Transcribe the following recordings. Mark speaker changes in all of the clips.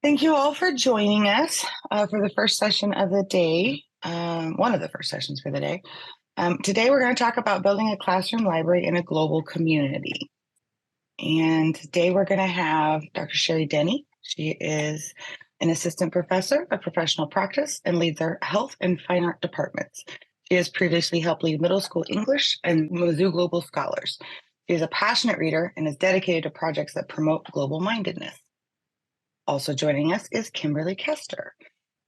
Speaker 1: Thank you all for joining us for the first session of the day, one of the first sessions for the day. Today, we're going to talk about building a classroom library in a global community. And today, we're going to have Dr. Sherry Denny. She is an assistant professor of professional practice and leads our health and fine art departments. She has previously helped lead middle school English and Mizzou Global Scholars. She is a passionate reader and is dedicated to projects that promote global mindedness. Also joining us is Kimberly Kester.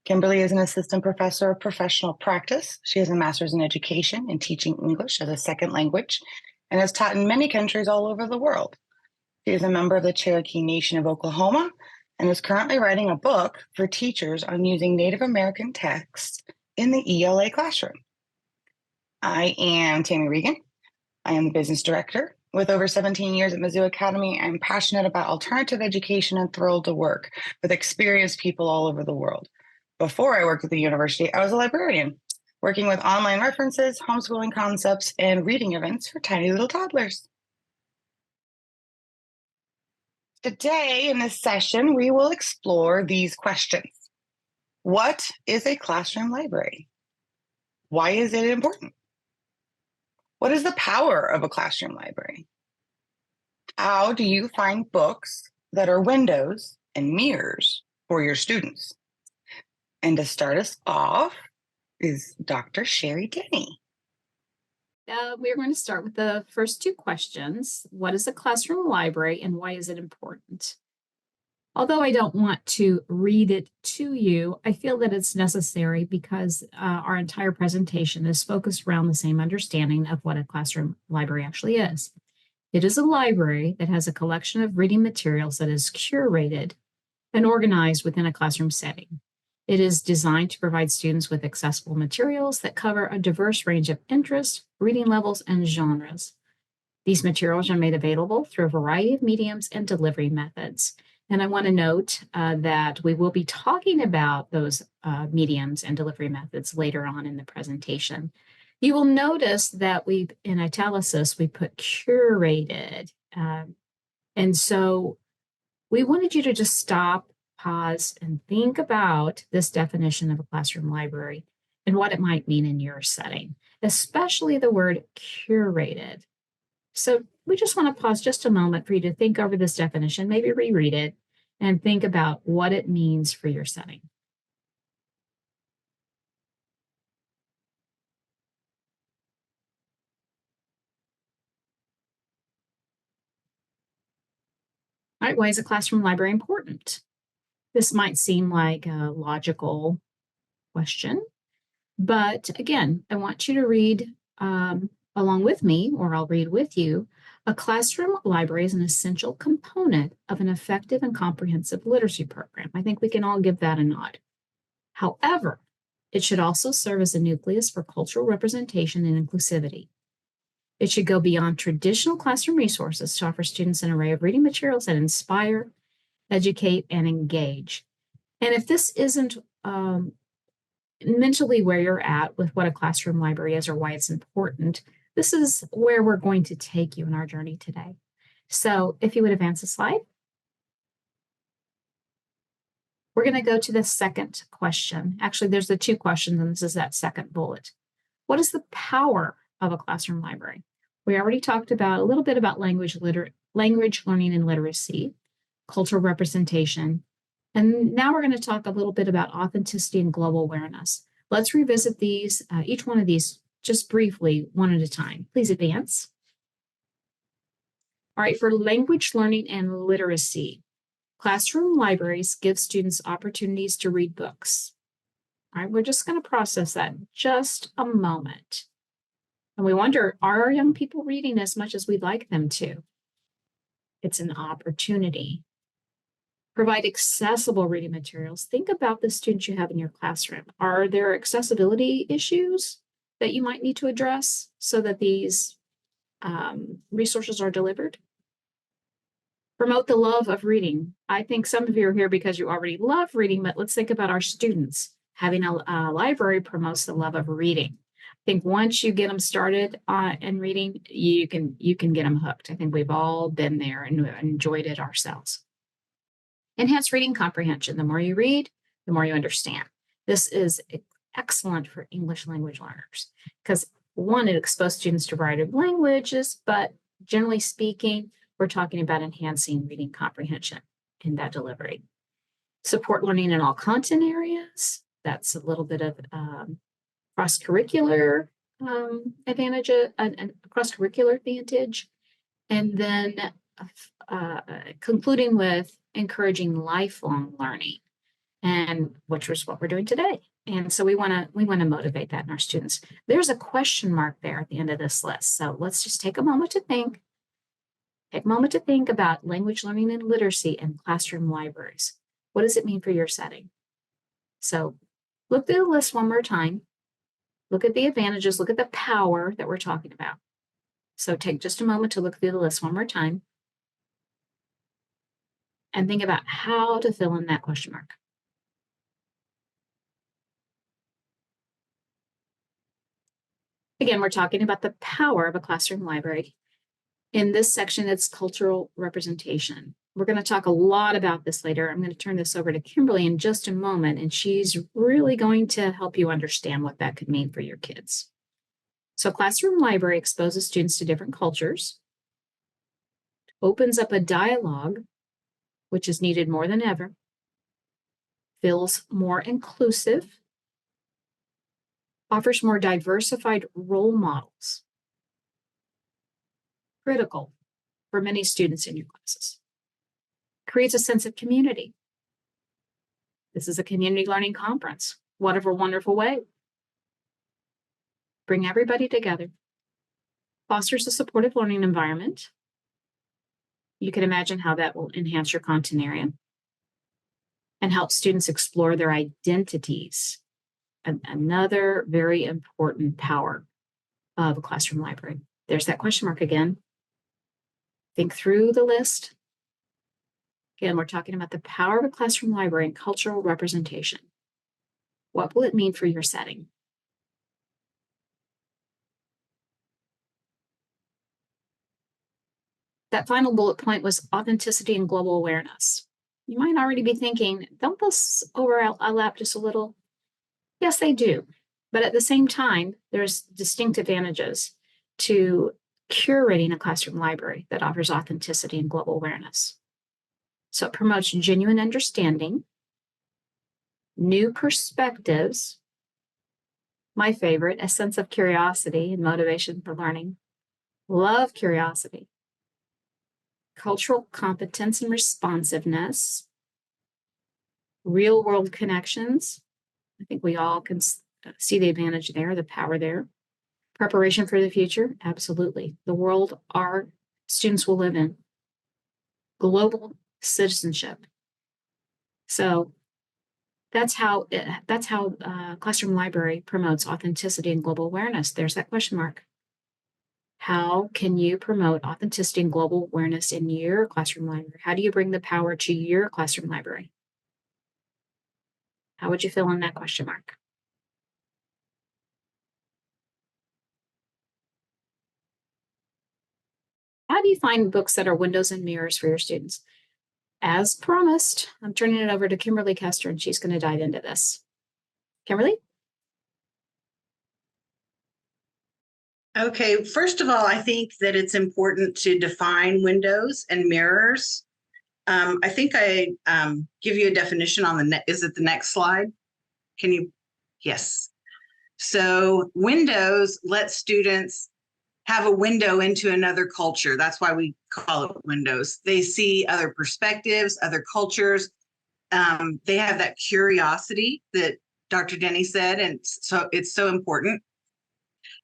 Speaker 1: Kimberly is an assistant professor of professional practice. She has a master's in education and teaching English as a second language and has taught in many countries all over the world. She is a member of the Cherokee Nation of Oklahoma and is currently writing a book for teachers on using Native American texts in the ELA classroom. I am Tammy Regan. I am the business director. With over 17 years at Mizzou Academy, I'm passionate about alternative education and thrilled to work with experienced people all over the world. Before I worked at the university, I was a librarian, working with online references, homeschooling concepts, and reading events for tiny little toddlers. Today, in this session, we will explore these questions. What is a classroom library? Why is it important? What is the power of a classroom library? How do you find books that are windows and mirrors for your students? And to start us off is Dr. Sherry Denny.
Speaker 2: We're going to start with the first two questions. What is a classroom library and why is it important? Although I don't want to read it to you, I feel that it's necessary because our entire presentation is focused around the same understanding of what a classroom library actually is. It is a library that has a collection of reading materials that is curated and organized within a classroom setting. It is designed to provide students with accessible materials that cover a diverse range of interests, reading levels, and genres. These materials are made available through a variety of mediums and delivery methods. And I want to note that we will be talking about those mediums and delivery methods later on in the presentation. You will notice that in italics, we put curated. And so we wanted you to just stop, pause, and think about this definition of a classroom library and what it might mean in your setting, especially the word curated. So we just want to pause just a moment for you to think over this definition, maybe reread it, and think about what it means for your setting. All right, why is a classroom library important? This might seem like a logical question, but again, I want you to read along with me, or I'll read with you. A classroom library is an essential component of an effective and comprehensive literacy program. I think we can all give that a nod. However, it should also serve as a nucleus for cultural representation and inclusivity. It should go beyond traditional classroom resources to offer students an array of reading materials that inspire, educate, and engage. And if this isn't mentally where you're at with what a classroom library is or why it's important, this is where we're going to take you in our journey today. So if you would advance the slide. We're going to go to the second question. Actually, there's the two questions, and this is that second bullet. What is the power of a classroom library? We already talked about a little bit about language learning and literacy, cultural representation, and now we're going to talk a little bit about authenticity and global awareness. Let's revisit these, each one of these, just briefly, one at a time. Please advance. All right, for language learning and literacy, classroom libraries give students opportunities to read books. All right, we're just going to process that in just a moment. And we wonder, are our young people reading as much as we'd like them to? It's an opportunity. Provide accessible reading materials. Think about the students you have in your classroom. Are there accessibility issues that you might need to address so that these resources are delivered? Promote the love of reading. I think some of you are here because you already love reading, but let's think about our students. Having a library promotes the love of reading. I think once you get them started in reading, you can get them hooked. I think we've all been there and enjoyed it ourselves. Enhanced reading comprehension. The more you read, the more you understand. This is excellent for English language learners because one, it exposes students to a variety of languages, but generally speaking, we're talking about enhancing reading comprehension in that delivery. Support learning in all content areas. That's a little bit of cross-curricular advantage, cross-curricular advantage. And then concluding with encouraging lifelong learning, and which was what we're doing today. And so we want to motivate that in our students. There's a question mark there at the end of this list. So let's just take a moment to think. Take a moment to think about language learning and literacy in classroom libraries. What does it mean for your setting? So look through the list one more time. Look at the advantages. Look at the power that we're talking about. So take just a moment to look through the list one more time and think about how to fill in that question mark. Again, we're talking about the power of a classroom library. In this section, it's cultural representation. We're going to talk a lot about this later. I'm going to turn this over to Kimberly in just a moment, and she's really going to help you understand what that could mean for your kids. So classroom library exposes students to different cultures, opens up a dialogue, which is needed more than ever, feels more inclusive, offers more diversified role models, critical for many students in your classes, creates a sense of community. This is a community learning conference. What a wonderful way. Bring everybody together, fosters a supportive learning environment. You can imagine how that will enhance your content area and help students explore their identities. Another very important power of a classroom library. There's that question mark again. Think through the list. Again, we're talking about the power of a classroom library and cultural representation. What will it mean for your setting? That final bullet point was authenticity and global awareness. You might already be thinking, don't those overlap just a little? Yes, they do. But at the same time, there's distinct advantages to curating a classroom library that offers authenticity and global awareness. So it promotes genuine understanding, new perspectives, my favorite, a sense of curiosity and motivation for learning. Love curiosity. Cultural competence and responsiveness, real-world connections. I think we all can see the advantage there, the power there. Preparation for the future, absolutely. The world our students will live in. Global citizenship. So that's how classroom library promotes authenticity and global awareness. There's that question mark. How can you promote authenticity and global awareness in your classroom library? How do you bring the power to your classroom library? How would you fill in that question mark? How do you find books that are windows and mirrors for your students? As promised, I'm turning it over to Kimberly Kester, and she's going to dive into this. Kimberly?
Speaker 3: Okay, first of all, I think that it's important to define windows and mirrors. I think I give you a definition on the is it the next slide? Can you? Yes. So windows let students have a window into another culture. That's why we call it windows. They see other perspectives, other cultures. They have that curiosity that Dr. Denny said, and so it's so important.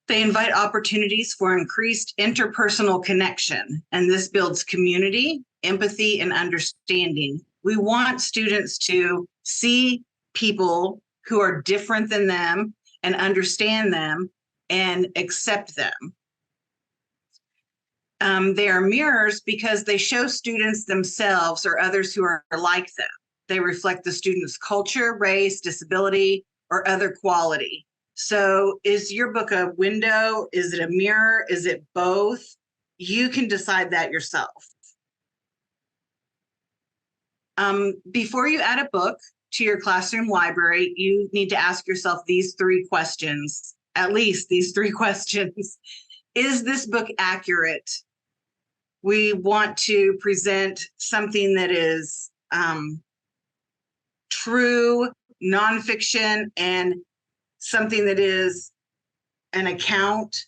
Speaker 3: They invite opportunities for increased interpersonal connection, and this builds community, empathy, and understanding. We want students to see people who are different than them and understand them and accept them. They are mirrors because they show students themselves or others who are like them. They reflect the student's culture, race, disability, or other quality. So is your book a window? Is it a mirror? Is it both? You can decide that yourself. Before you add a book to your classroom library, you need to ask yourself these 3 questions, at least these 3 questions. Is this book accurate? We want to present something that is true, nonfiction, and something that is an account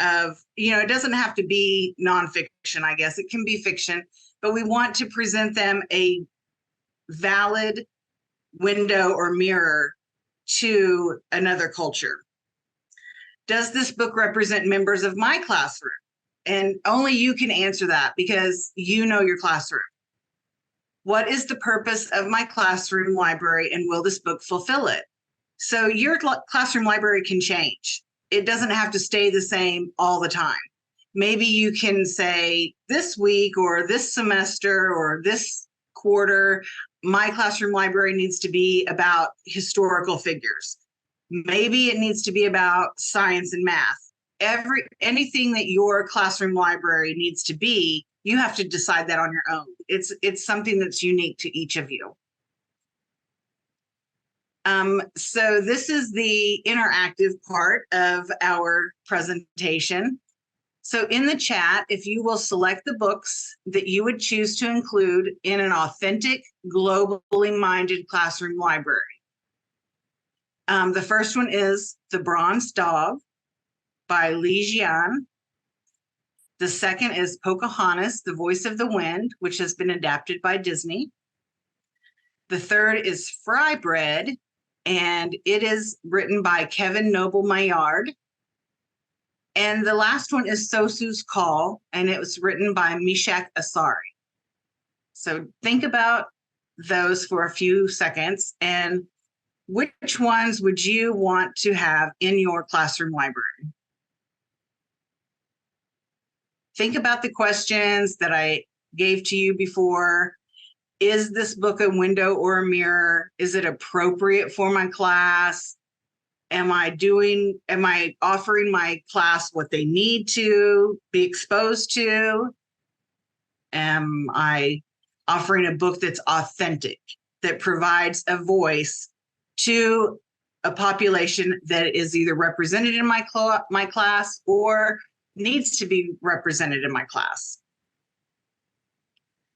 Speaker 3: of, it doesn't have to be nonfiction, I guess. It can be fiction, but we want to present them a valid window or mirror to another culture. Does this book represent members of my classroom? And only you can answer that because you know your classroom. What is the purpose of my classroom library, and will this book fulfill it? So your classroom library can change. It doesn't have to stay the same all the time. Maybe you can say this week or this semester or this quarter, my classroom library needs to be about historical figures. Maybe it needs to be about science and math. Anything that your classroom library needs to be, you have to decide that on your own. It's something that's unique to each of you. So this is the interactive part of our presentation. So in the chat, if you will select the books that you would choose to include in an authentic, globally minded classroom library. The first one is The Bronze Dog by Li Jian. The second is Pocahontas, The Voice of the Wind, which has been adapted by Disney. The third is Fry Bread, and it is written by Kevin Noble Maillard. And the last one is Sosu's Call, and it was written by Mishak Asari. So think about those for a few seconds, and which ones would you want to have in your classroom library? Think about the questions that I gave to you before. Is this book a window or a mirror? Is it appropriate for my class? Am I offering my class what they need to be exposed to? Am I offering a book that's authentic, that provides a voice to a population that is either represented in my class or needs to be represented in my class?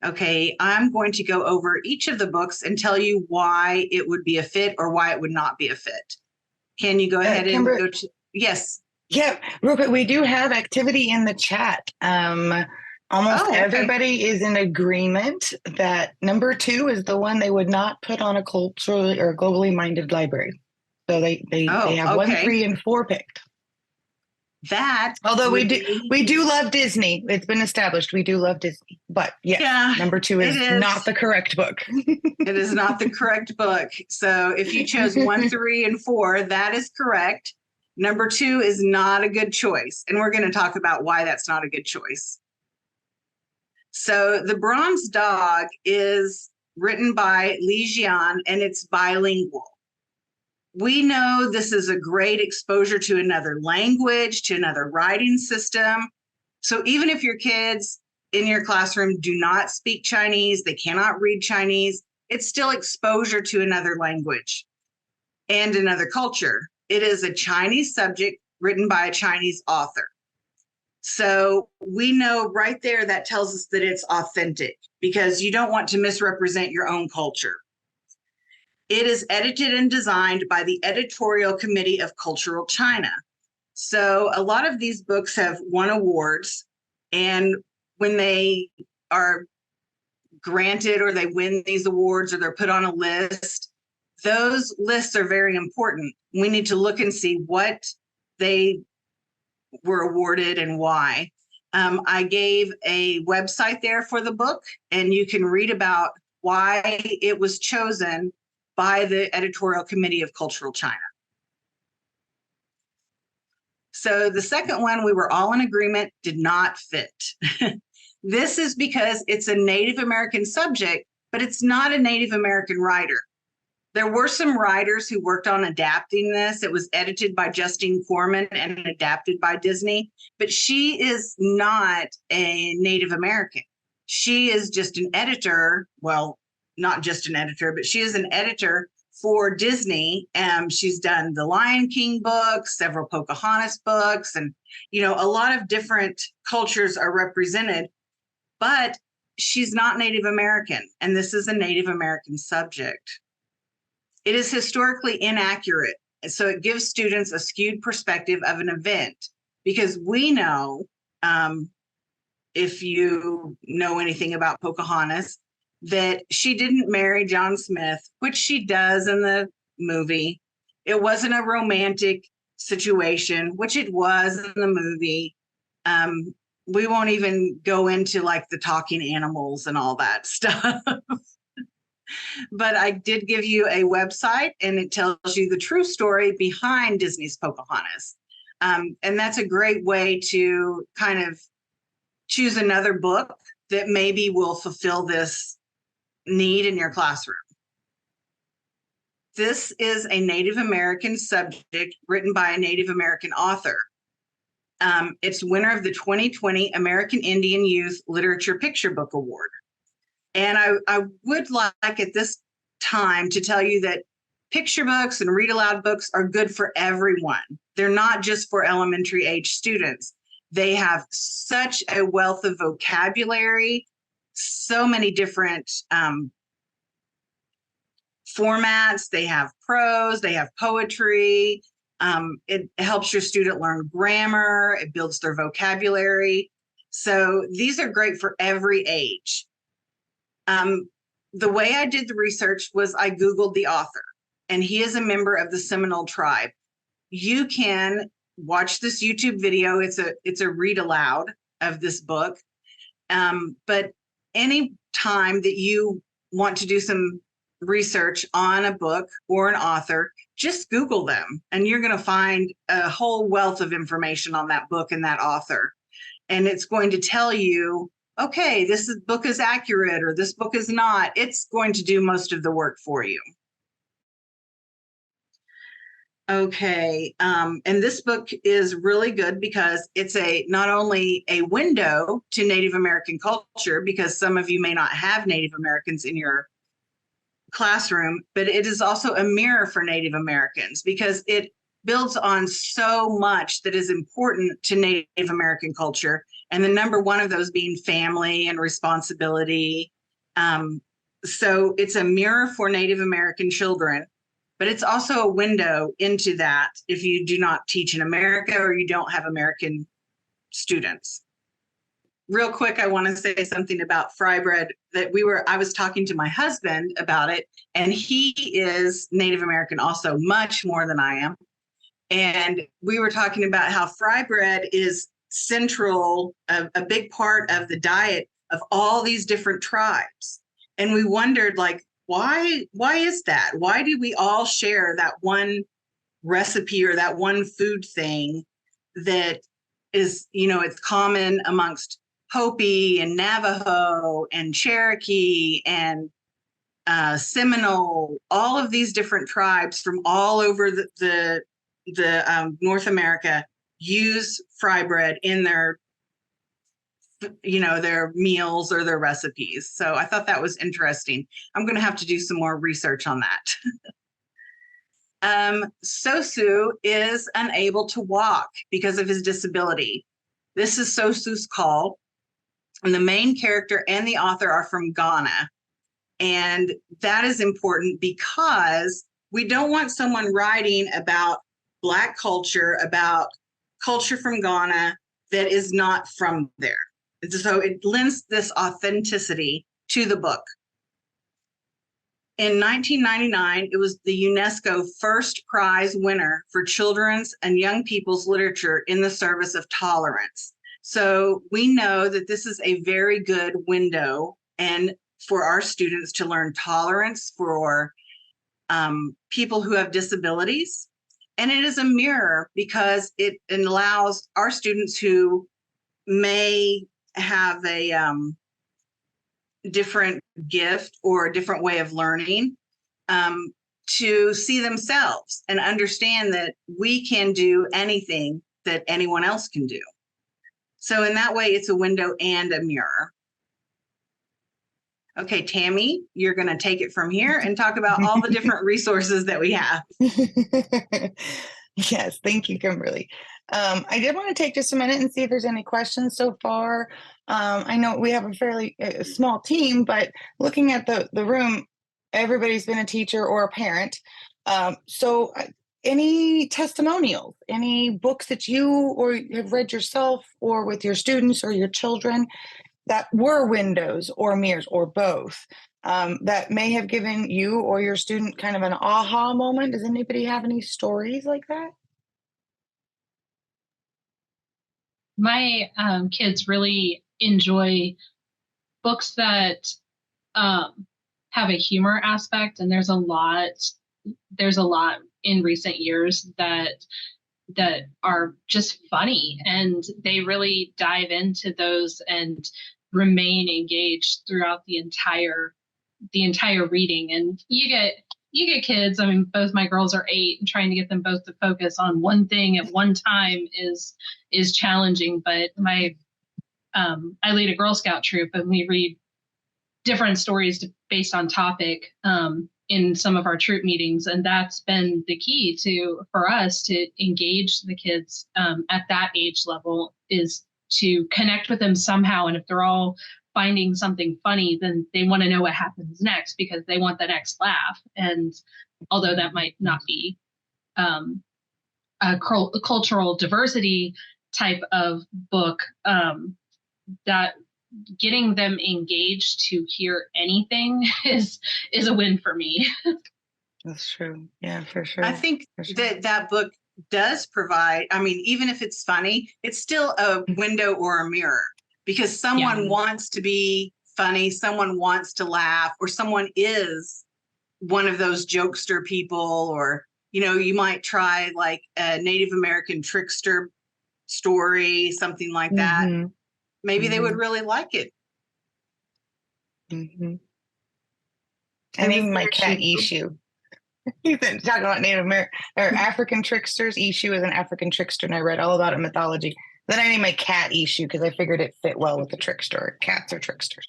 Speaker 3: Okay, I'm going to go over each of the books and tell you why it would be a fit or why it would not be a fit. Can you go ahead and
Speaker 1: Kimber,
Speaker 3: go to, yes.
Speaker 1: Yeah, real quick, we do have activity in the chat. Almost
Speaker 3: Okay.
Speaker 1: everybody is in agreement that number 2 is the one they would not put on a culturally or globally minded library. So they have 1, 3, and 4 picked.
Speaker 3: That
Speaker 1: although we do love Disney. It's been established we do love Disney, but yes,
Speaker 3: yeah,
Speaker 1: number 2 is not the correct book.
Speaker 3: It is not the correct book. So if you chose 1, 3, and 4, that is correct. Number 2 is not a good choice, and we're going to talk about why that's not a good choice. So The Bronze Dog is written by Li Jian, and it's bilingual. We know this is a great exposure to another language, to another writing system. So even if your kids in your classroom do not speak Chinese, they cannot read Chinese, it's still exposure to another language and another culture. It is a Chinese subject written by a Chinese author. So we know right there that tells us that it's authentic because you don't want to misrepresent your own culture. It is edited and designed by the Editorial Committee of Cultural China. So a lot of these books have won awards, and when they are granted or they win these awards or they're put on a list, those lists are very important. We need to look and see what they were awarded and why. I gave a website there for the book, and you can read about why it was chosen by the Editorial Committee of Cultural China. So the second one, we were all in agreement, did not fit. This is because it's a Native American subject, but it's not a Native American writer. There were some writers who worked on adapting this. It was edited by Justine Corman and adapted by Disney, but she is not a Native American. She is just an editor, well, not just an editor, but she is an editor for Disney. She's done the Lion King books, several Pocahontas books, and, you know, a lot of different cultures are represented, but she's not Native American, and this is a Native American subject. It is historically inaccurate, so it gives students a skewed perspective of an event, because we know, if you know anything about Pocahontas, that she didn't marry John Smith, which she does in the movie. It wasn't a romantic situation, which it was in the movie. We won't even go into like the talking animals and all that stuff. But I did give you a website, and it tells you the true story behind Disney's Pocahontas. And that's a great way to kind of choose another book that maybe will fulfill this need in your classroom. This is a Native American subject written by a Native American author. It's winner of the 2020 American Indian Youth Literature Picture Book Award. And I would like at this time to tell you that picture books and read aloud books are good for everyone. They're not just for elementary age students. They have such a wealth of vocabulary, so many different formats. They have prose, they have poetry. It helps your student learn grammar. It builds their vocabulary. So these are great for every age. The way I did the research was I Googled the author, and he is a member of the Seminole tribe. You can watch this YouTube video. It's a read aloud of this book. But any time that you want to do some research on a book or an author, just Google them, and you're going to find a whole wealth of information on that book and that author. And it's going to tell you, okay, book is accurate or this book is not. It's going to do most of the work for you. Okay, and this book is really good because it's not only a window to Native American culture, because some of you may not have Native Americans in your classroom, but it is also a mirror for Native Americans, because it builds on so much that is important to Native American culture. And the number one of those being family and responsibility. So it's a mirror for Native American children, but it's also a window into that if you do not teach in America or you don't have American students. Real quick, I want to say something about fry bread that I was talking to my husband about it, and he is Native American also, much more than I am. And we were talking about how fry bread is central, a big part of the diet of all these different tribes. And we wondered, like, why is that? Why do we all share that one recipe or that one food thing that is, it's common amongst Hopi and Navajo and Cherokee and Seminole, all of these different tribes from all over the North America use fry bread in their meals or their recipes. So I thought that was interesting. I'm going to have to do some more research on that. Sosu is unable to walk because of his disability. This is Sosu's call. And the main character and the author are from Ghana. And that is important because we don't want someone writing about Black culture, about culture from Ghana that is not from there. So it lends this authenticity to the book. In 1999, it was the UNESCO first prize winner for children's and young people's literature in the service of tolerance. So we know that this is a very good window and for our students to learn tolerance for people who have disabilities. And it is a mirror because it allows our students who may have a different gift or a different way of learning to see themselves and understand that we can do anything that anyone else can do. So in that way, it's a window and a mirror. Okay, Tammy, you're going to take it from here and talk about all the different resources that we have.
Speaker 1: Yes, thank you, Kimberly. I did want to take just a minute and see if there's any questions so far. I know we have a fairly small team, but looking at the room, everybody's been a teacher or a parent. So any testimonials, any books that you or have read yourself or with your students or your children that were windows or mirrors or both, that may have given you or your student kind of an aha moment? Does anybody have any stories like that?
Speaker 4: My kids really enjoy books that have a humor aspect, and there's a lot in recent years that are just funny, and they really dive into those and remain engaged throughout the entire reading. And you get kids, I mean, both my girls are 8, and trying to get them both to focus on one thing at one time is challenging. But I lead a Girl Scout troop, and we read different stories based on topic in some of our troop meetings, and that's been the key for us to engage the kids at that age level, is to connect with them somehow. And if they're all finding something funny, then they want to know what happens next, because they want the next laugh. And although that might not be a cultural diversity type of book, that getting them engaged to hear anything is a win for me.
Speaker 1: That's true. Yeah, for sure.
Speaker 3: I think
Speaker 1: sure.
Speaker 3: that book does provide, I mean, even if it's funny, it's still a window or a mirror, because someone wants to be funny, someone wants to laugh, or someone is one of those jokester people. Or, you might try like a Native American trickster story, something like that.
Speaker 1: Mm-hmm.
Speaker 3: Maybe they would really like it.
Speaker 1: Mm-hmm. I named my cat Ishu. You've been talking about Native American or African tricksters. Ishu is an African trickster, and I read all about it in mythology. Then I named my cat Ishu because I figured it fit well with the trickster. Cats are tricksters.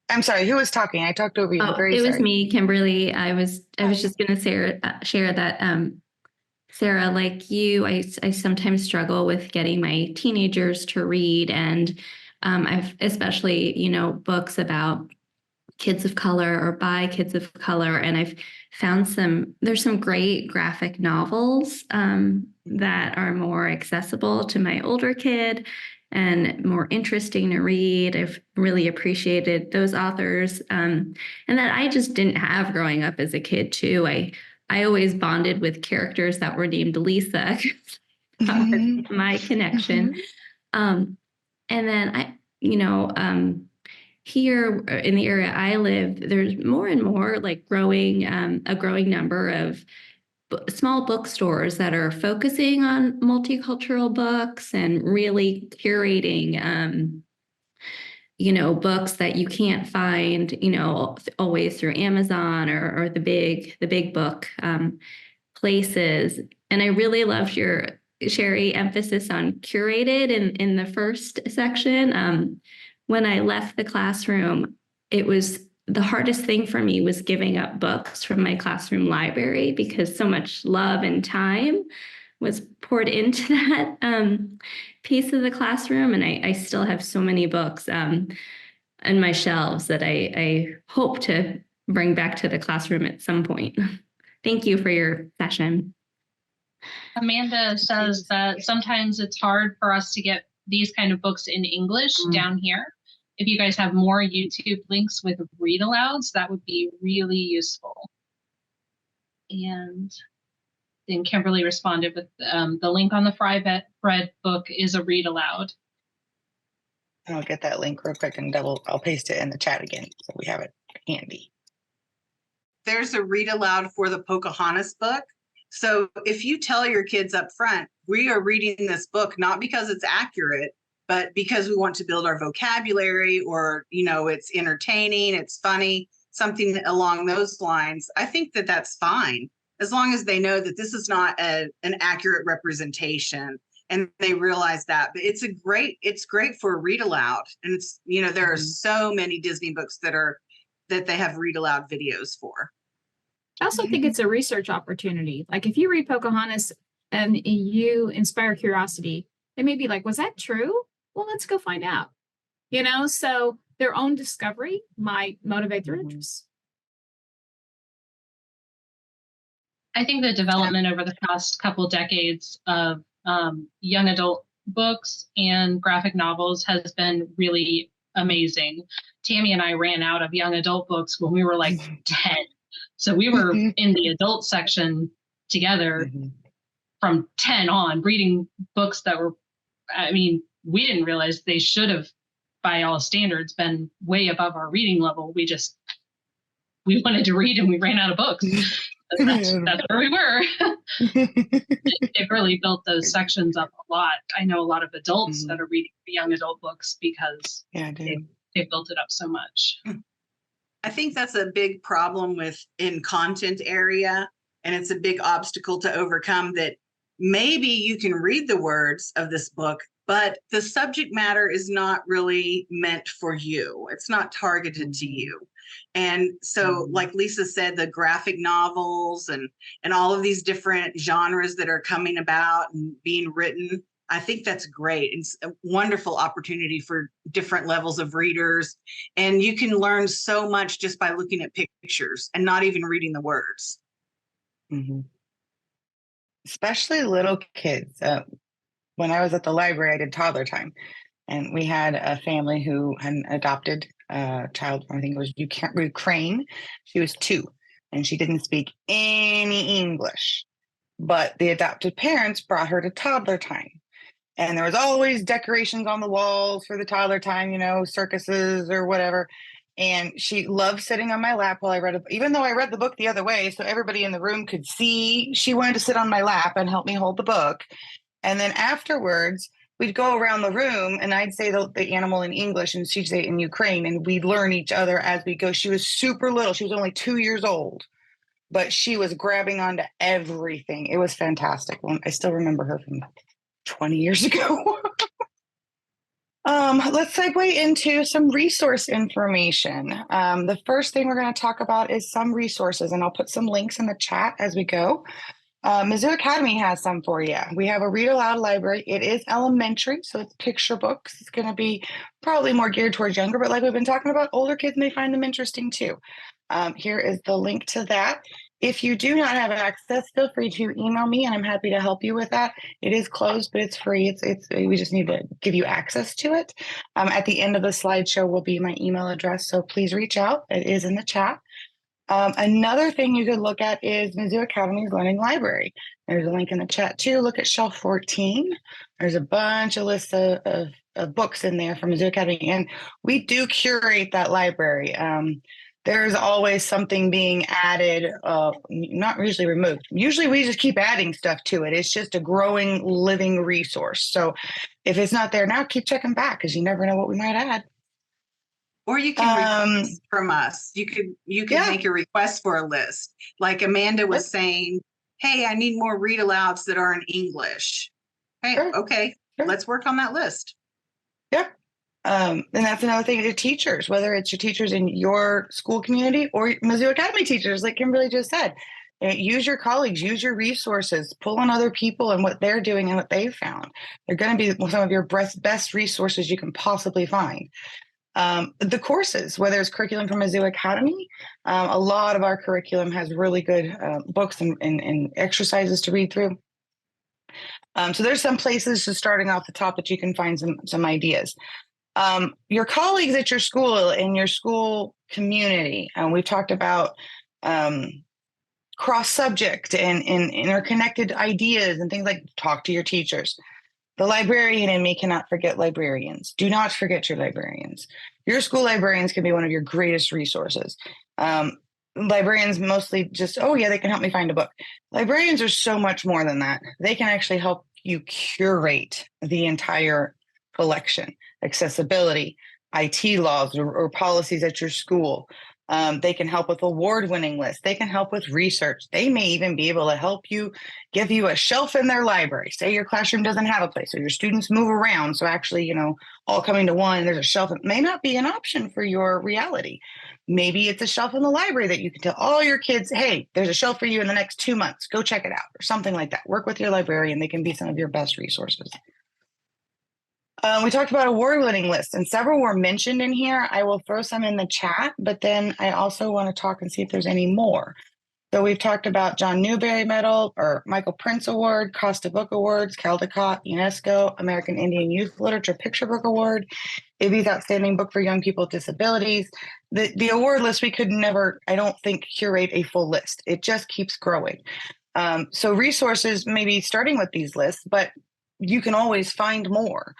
Speaker 1: I'm sorry, who was talking? I talked over you.
Speaker 5: Oh, it was me, Kimberly. I was just going to share that, Sarah, like you, I sometimes struggle with getting my teenagers to read, and I've especially, books about kids of color or by kids of color, and I've found there's some great graphic novels that are more accessible to my older kid and more interesting to read. I've really appreciated those authors, and that I just didn't have growing up as a kid too. I always bonded with characters that were named Lisa. That was my connection. And then here in the area I live, there's more and more like a growing number of small bookstores that are focusing on multicultural books and really curating books that you can't find, always through Amazon or the big book places. And I really loved your, Sherry, emphasis on curated in the first section. When I left the classroom, it was the hardest thing for me was giving up books from my classroom library, because so much love and time was poured into that piece of the classroom. And I still have so many books on my shelves that I hope to bring back to the classroom at some point. Thank you for your session.
Speaker 4: Amanda says that sometimes it's hard for us to get these kind of books in English down here. If you guys have more YouTube links with read alouds, that would be really useful. And then Kimberly responded with the link on the Fry Bread book is a read aloud.
Speaker 1: I'll get that link real quick and I'll paste it in the chat again so we have it handy.
Speaker 3: There's a read aloud for the Pocahontas book. So if you tell your kids up front, we are reading this book not because it's accurate, but because we want to build our vocabulary, or, it's entertaining, it's funny, something along those lines, I think that that's fine, as long as they know that this is not an accurate representation. and they realize that. But it's great for a read aloud. And it's, there are so many Disney books that they have read aloud videos for.
Speaker 2: I also think it's a research opportunity. Like if you read Pocahontas and you inspire curiosity, they may be like, was that true? Well, let's go find out. So their own discovery might motivate their interest.
Speaker 4: I think the development over the past couple decades of young adult books and graphic novels has been really amazing. Tammy and I ran out of young adult books when we were like 10. So we were in the adult section together from 10 on, reading books that were, we didn't realize they should have, by all standards, been way above our reading level. We wanted to read and we ran out of books. That's where we were. It really built those sections up a lot. I know a lot of adults that are reading young adult books because they built it up so much.
Speaker 3: I think that's a big problem in content area, and it's a big obstacle to overcome, that maybe you can read the words of this book, but the subject matter is not really meant for you. It's not targeted to you. And so, like Lisa said, the graphic novels and all of these different genres that are coming about and being written, I think that's great. It's a wonderful opportunity for different levels of readers. And you can learn so much just by looking at pictures and not even reading the words.
Speaker 1: Especially little kids. When I was at the library, I did toddler time. And we had a family who had an adopted child from, I think it was Ukraine. She was 2 and she didn't speak any English. But the adopted parents brought her to toddler time. And there was always decorations on the walls for the toddler time, circuses or whatever. And she loved sitting on my lap while I read it, even though I read the book the other way, so everybody in the room could see. She wanted to sit on my lap and help me hold the book. And then afterwards, we'd go around the room and I'd say the animal in English and she'd say it in Ukraine, and we'd learn each other as we go. She was super little. She was only 2 years old, but she was grabbing onto everything. It was fantastic. I still remember her from 20 years ago. Let's segue into some resource information. The first thing we're going to talk about is some resources, and I'll put some links in the chat as we go. Mizzou Academy has some for you. We have a read aloud library. It is elementary, so it's picture books. It's going to be probably more geared towards younger, but like we've been talking about, older kids may find them interesting too. Here is the link to that. If you do not have access, feel free to email me and I'm happy to help you with that. It is closed, but it's free. We just need to give you access to it. At the end of the slideshow will be my email address, so please reach out. It is in the chat. Another thing you could look at is Mizzou Academy's Learning Library. There's a link in the chat too. Look at shelf 14. There's a bunch of lists of books in there from Mizzou Academy, and we do curate that library. There's always something being added, not usually removed. Usually we just keep adding stuff to it. It's just a growing, living resource. So if it's not there now, keep checking back because you never know what we might add.
Speaker 3: Or you can request from us. You could make a request for a list. Like Amanda was saying, hey, I need more read alouds that are in English. Hey, okay, let's work on that list.
Speaker 1: Yep. And that's another thing to teachers, whether it's your teachers in your school community or Mizzou Academy teachers, like Kimberly just said. Use your colleagues, use your resources, pull on other people and what they're doing and what they've found. They're going to be some of your best resources you can possibly find. The courses, whether it's curriculum from Mizzou Academy, a lot of our curriculum has really good books and exercises to read through. So there's some places just starting off the top that you can find some ideas. Your colleagues at your school and your school community, we've talked about cross-subject and interconnected ideas and things like talk to your teachers. The librarian in me cannot forget librarians. Do not forget your librarians. Your school librarians can be one of your greatest resources. Librarians mostly just, they can help me find a book. Librarians are so much more than that. They can actually help you curate the entire collection, accessibility, IT laws or policies at your school, They can help with award-winning lists. They can help with research. They may even be able to help you, give you a shelf in their library. Say your classroom doesn't have a place, so your students move around. So actually, all coming to one, there's a shelf. It may not be an option for your reality. Maybe it's a shelf in the library that you can tell all your kids, hey, there's a shelf for you in the next 2 months. Go check it out, or something like that. Work with your librarian. They can be some of your best resources. We talked about award-winning lists, and several were mentioned in here. I will throw some in the chat, but then I also want to talk and see if there's any more. So we've talked about John Newbery Medal or Michael Prince Award, Costa Book Awards, Caldecott, UNESCO, American Indian Youth Literature Picture Book Award, IBBY's Outstanding Book for Young People with Disabilities. The award list, we could never, I don't think, curate a full list. It just keeps growing. So resources may be starting with these lists, but you can always find more.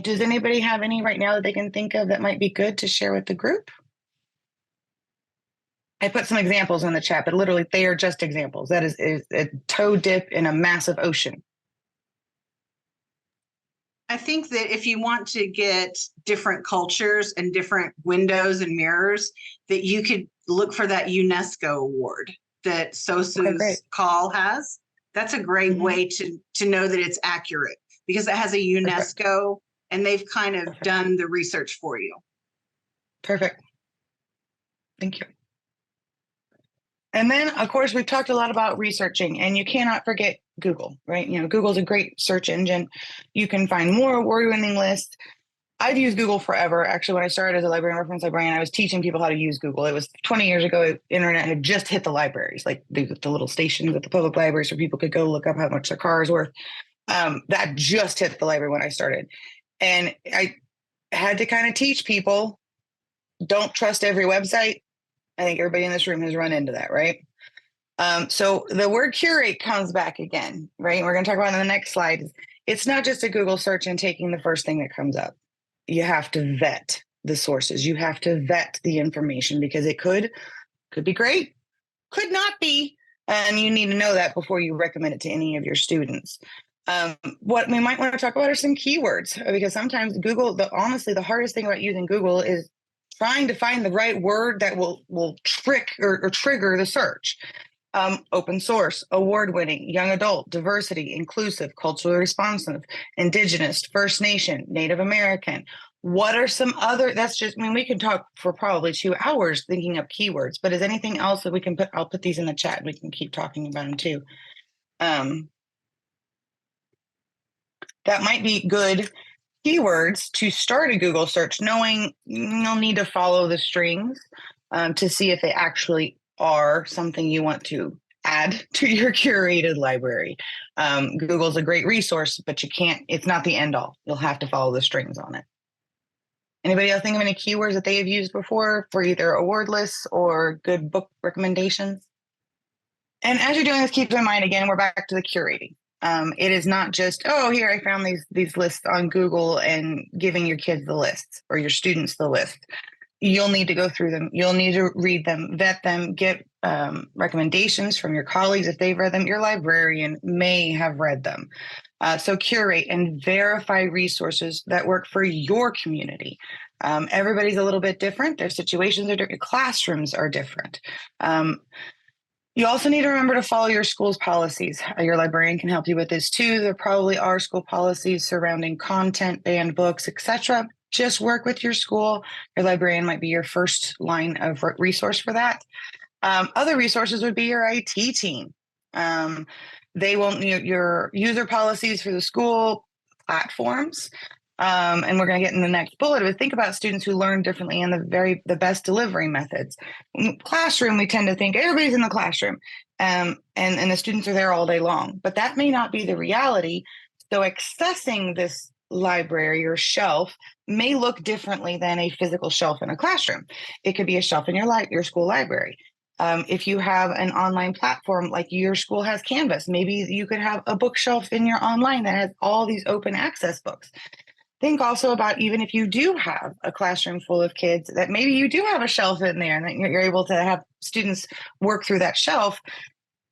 Speaker 1: Does anybody have any right now that they can think of that might be good to share with the group? I put some examples in the chat, but literally they are just examples. That is a toe dip in a massive ocean.
Speaker 3: I think that if you want to get different cultures and different windows and mirrors, that you could look for that UNESCO award that SOSU's call has. That's a great way to know that it's accurate, because it has a UNESCO and they've kind of done the research for you.
Speaker 1: Perfect. Thank you. And then, of course, we've talked a lot about researching, and you cannot forget Google, right? Google's a great search engine. You can find more award-winning lists. I've used Google forever. Actually, when I started as a librarian reference librarian, I was teaching people how to use Google. It was 20 years ago. Internet had just hit the libraries, like the little stations at the public libraries where people could go look up how much their car is worth. That just hit the library when I started. And I had to kind of teach people, don't trust every website. I think everybody in this room has run into that, right? So the word curate comes back again, right? We're going to talk about it in the next slide. It's not just a Google search and taking the first thing that comes up. You have to vet the sources. You have to vet the information, because it could be great, could not be. And you need to know that before you recommend it to any of your students. What we might want to talk about are some keywords, because sometimes Google, honestly, the hardest thing about using Google is trying to find the right word that will trick or trigger the search. Open source, award-winning, young adult, diversity, inclusive, culturally responsive, indigenous, First Nation, Native American. What are some other, we can talk for probably 2 hours thinking up keywords, but is anything else that we can put, I'll put these in the chat and we can keep talking about them too. That might be good keywords to start a Google search, knowing you'll need to follow the strings to see if they actually are something you want to add to your curated library. Google's a great resource, but it's not the end all. You'll have to follow the strings on it. Anybody else think of any keywords that they have used before for either award lists or good book recommendations? And as you're doing this, keep in mind, again, we're back to the curating. It is not just, oh, here, I found these lists on Google and giving your kids the lists or your students the list. You'll need to go through them. You'll need to read them, vet them, get recommendations from your colleagues if they've read them. Your librarian may have read them. So curate and verify resources that work for your community. Everybody's a little bit different. Their situations are different. Classrooms are different. You also need to remember to follow your school's policies. Your librarian can help you with this too. There probably are school policies surrounding content, banned books, etc. Just work with your school. Your librarian might be your first line of resource for that. Other resources would be your IT team. They will your user policies for the school platforms. And we're going to get in the next bullet, but think about students who learn differently and the best delivery methods. In classroom, we tend to think everybody's in the classroom and the students are there all day long, but that may not be the reality. So accessing this library or shelf may look differently than a physical shelf in a classroom. It could be a shelf in your school library. If you have an online platform like your school has Canvas, maybe you could have a bookshelf in your online that has all these open access books. Think also about, even if you do have a classroom full of kids, that maybe you do have a shelf in there and that you're able to have students work through that shelf.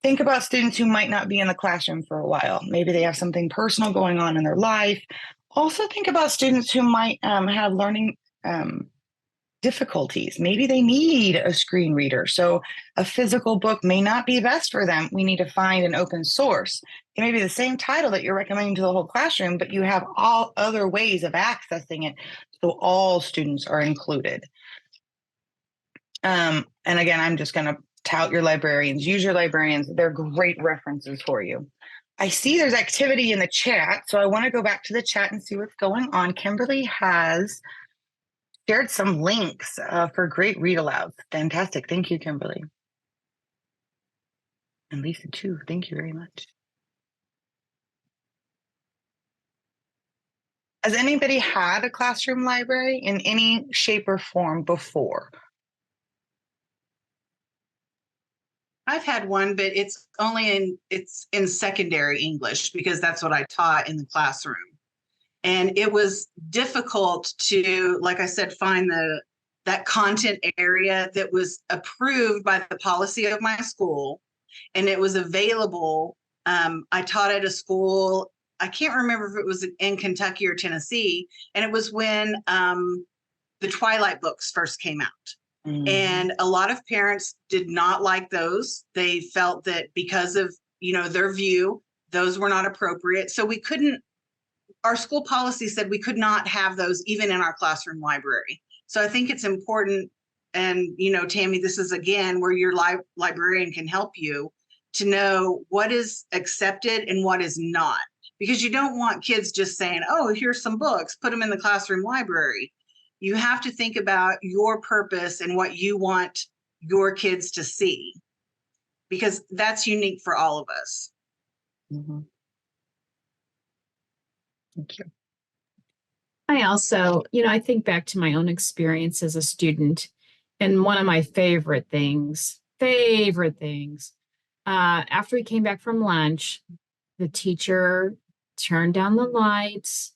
Speaker 1: Think about students who might not be in the classroom for a while. Maybe they have something personal going on in their life. Also think about students who might have learning difficulties. Maybe they need a screen reader. So a physical book may not be best for them. We need to find an open source. It may be the same title that you're recommending to the whole classroom, but you have all other ways of accessing it. So all students are included. And again, I'm just going to tout your librarians. Use your librarians. They're great references for you. I see there's activity in the chat, so I want to go back to the chat and see what's going on. Kimberly has shared some links for great read alouds. Fantastic. Thank you, Kimberly. And Lisa too. Thank you very much. Has anybody had a classroom library in any shape or form before?
Speaker 3: I've had one, but it's in secondary English because that's what I taught in the classroom. And it was difficult to, like I said, find that content area that was approved by the policy of my school, and it was available. I taught at a school, I can't remember if it was in Kentucky or Tennessee, and it was when the Twilight books first came out. And a lot of parents did not like those. They felt that because of, their view, those were not appropriate. So we couldn't, our school policy said we could not have those even in our classroom library. So I think it's important, and, Tammy, this is again where your librarian can help you to know what is accepted and what is not. Because you don't want kids just saying, oh, here's some books, put them in the classroom library. You have to think about your purpose and what you want your kids to see, because that's unique for all of us.
Speaker 1: Mm-hmm. Thank you.
Speaker 2: I also, I think back to my own experience as a student, and one of my favorite things, after we came back from lunch, the teacher turned down the lights.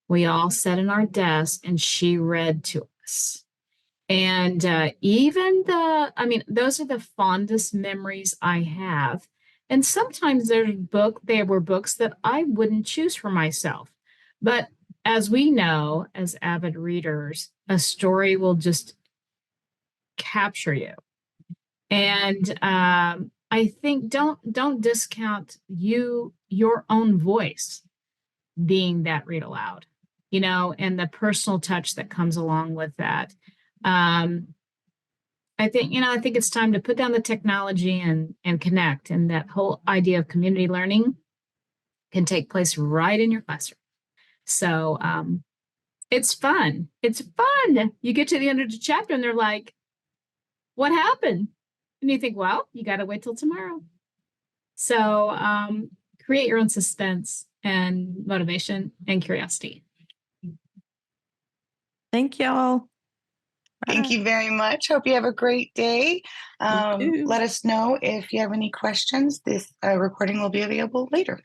Speaker 2: We all sat in our desk and she read to us. And those are the fondest memories I have. And sometimes there were books that I wouldn't choose for myself. But as we know, as avid readers, a story will just capture you. And I think don't discount your own voice being that read aloud, and the personal touch that comes along with that. I think it's time to put down the technology and connect, and that whole idea of community learning can take place right in your classroom. So it's fun. It's fun. You get to the end of the chapter and they're like, what happened? And you think, well, you got to wait till tomorrow. So create your own suspense and motivation and curiosity.
Speaker 6: Thank y'all.
Speaker 1: Thank you very much. Hope you have a great day.
Speaker 6: You too.
Speaker 1: Let us know if you have any questions. This recording will be available later.